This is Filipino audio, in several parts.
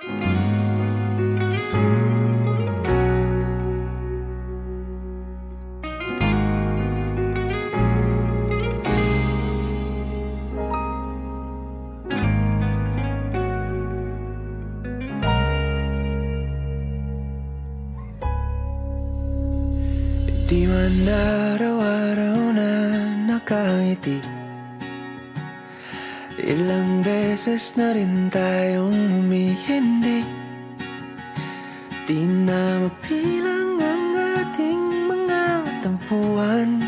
Di man araw-araw na nakangiti, ilang beses na rin tayong humihindi. Di na mapilang ang ating mga tampuhan,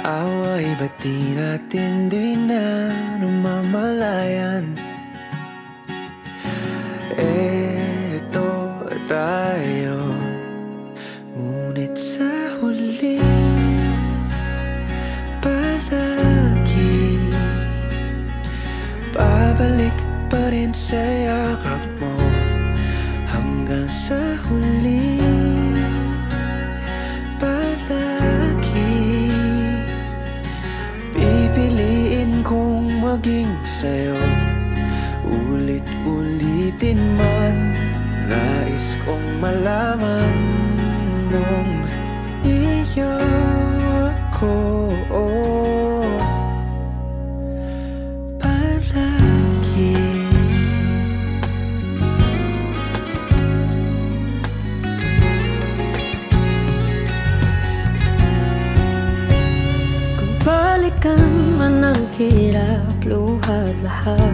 away ba't di natin di na namamalayan? Eto tayo, ngunit sa huli palagi babalik pa rin sa yakap mo. Hanggang sa huli palagi pipiliin kong maging sa'yo. Ulit-ulitin man, nais kong malaman nung iyo ako palagi. Kung balikan man ang hirap, luhat lahat,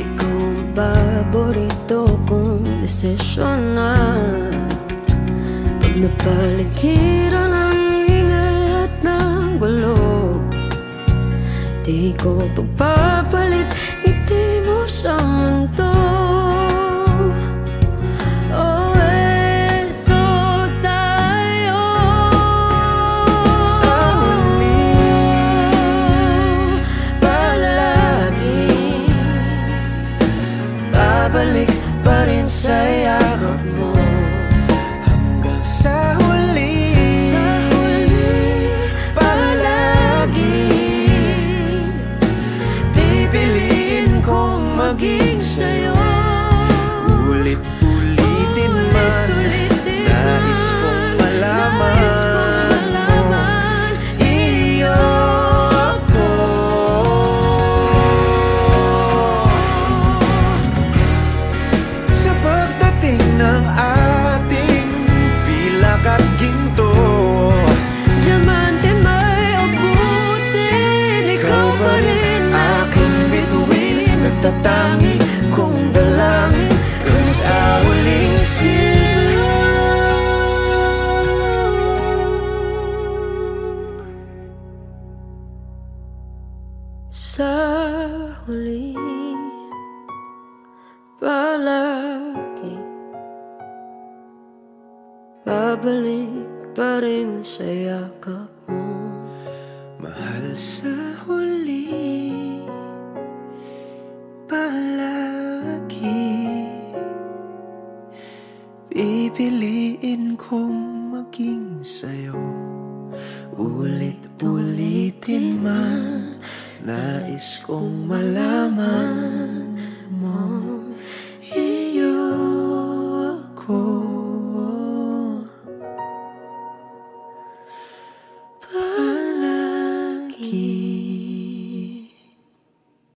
ikaw ang paborito kong desisyon na. Pag napaligiran ang ingay at ng gulo, di ko pagpapalit ngiti mo sa mundo. Oh, eto tayo sa huli palagi babalik pa rin sa yakap mo. Sa huli palagi pipiliin kong maging sa'yo. Ulit-ulitin man, nais kong malaman iyo ako. Sa pagdating ng ating pilak at ginto, diamante may abutin, ikaw pa rin aking bituin, nagtatangi kong dalangin kang sa huling sigaw. Sa huli palagi babalik pa rin sa yakap mo. Mahal, sa huli palagi pipiliin kong maging sa'yo. Ulit-ulitin man, nais kong malaman